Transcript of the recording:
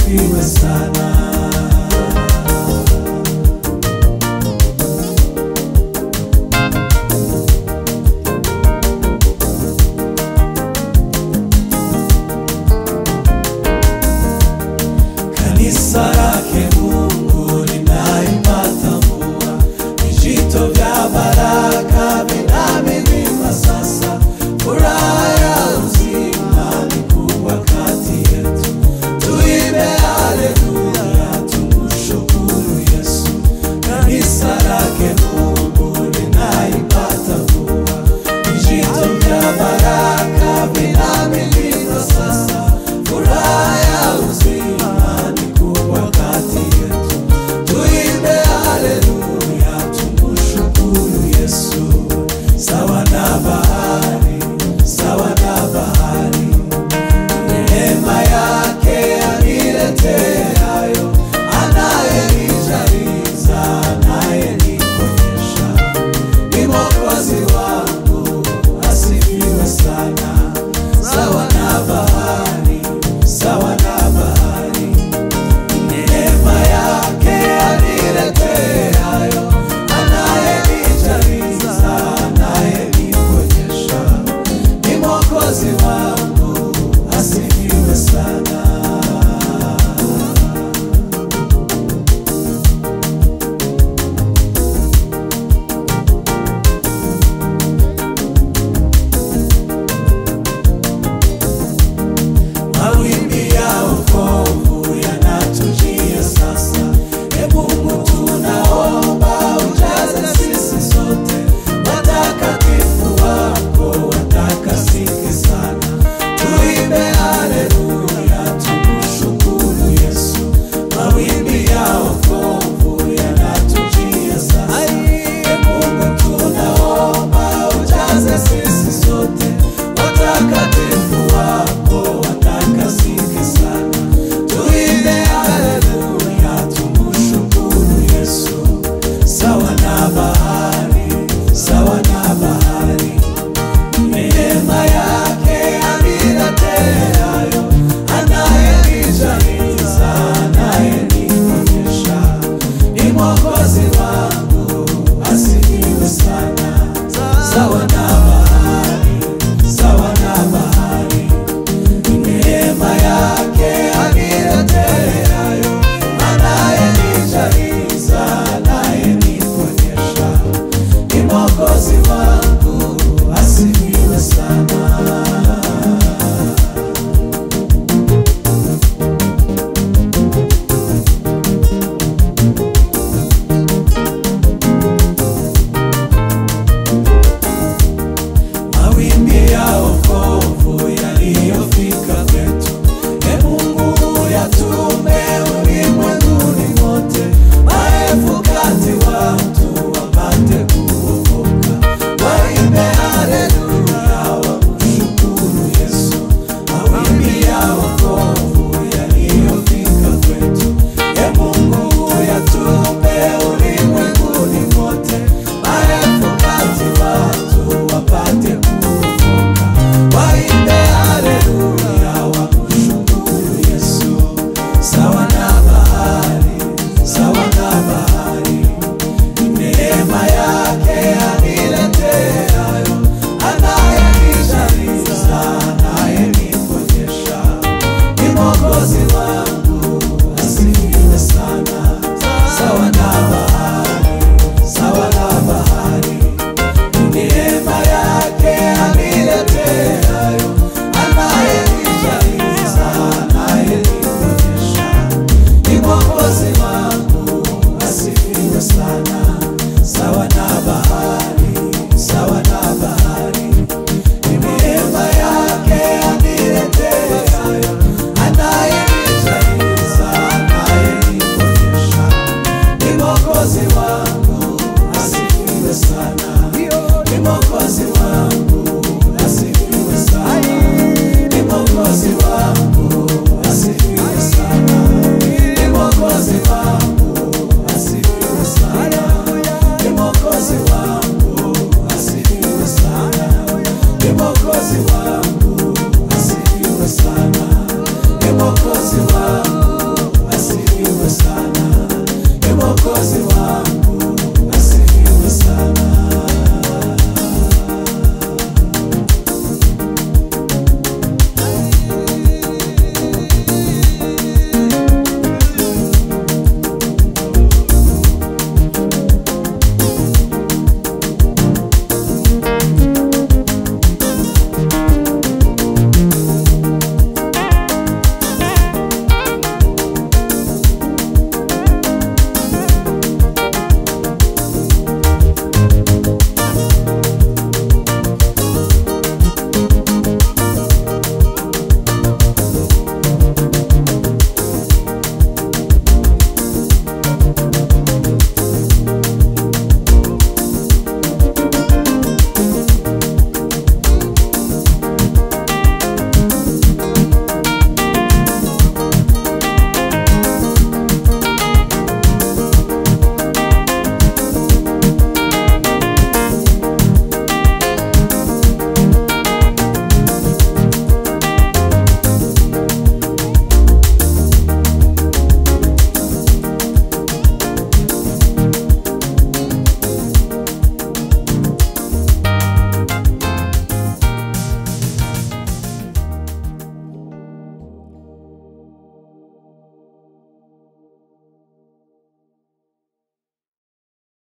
asifiwe sana. Kanisa lake Mungu linaipata mvua, vijito vya baraka vinamimina sasa. Furaha ya uzima ni kubwa kati yetu, tuimbe haleluya, tumshukuru Yesu. Kanisa lake Mungu linaipata mvua, vijito vya baraka vinamimina sasa. Furaha ya uzima ni kubwa kati yetu, tuimbe haleluya, tumshukuru Yesu. Sawa na bahari, sawa na bahari, neema yake anileteayo, anayenijaliza, anayenikonyesha, ni Mwokozi wangu, asifiwe sana. Sawa na bahari, sawa na bahari, neema yake anileteayo, anayenijaliza, anayenikonyesha, ni Mwokozi wangu, asifiwe sana. Mawimbi ya wokovu yanatujia sasa. Ee Mungu tunaomba ujaze sisi sote, watakatifu wako watakasike sana. Tuimbe haleluya, tumshukuru Yesu. Mawimbi ya wokovu yanatujia sasa. Ee Mungu tunaomba ujaze sisi sote, watakatifu wako watakasike sana. Tuimbe haleluya, tumshukuru Yesu. Sawa na bahari, sawa na bahari, neema yake anileteayo, anayenijaliza, anayenikonyesha, ni Mwokozi wangu, asifiwe sana. Sawa na bahari, sawa na bahari, neema yake anileteayo, anayenijaliza, anayenikonyesha, ni Mwokozi wangu, asifiwe sana. Mawimbi ya wokovu yaliyofika kwetu, Ee Mungu yatume ulimwenguni mote, maelfu kati watu wapate kuokoka. Waimbe haleluya, wamshukuru Yesu. Mawimbi ya wokovu yaliyofika kwetu, Ee Mungu yatume ulimwenguni mote, maelfu kati watu wapate kuokoka. Waimbe haleluya, wamshukuru Yesu. Sawa na bahari, sawa na bahari, neema yake anileteayo, anayenijaliza, anayenikonyesha, ni Mwokozi wangu.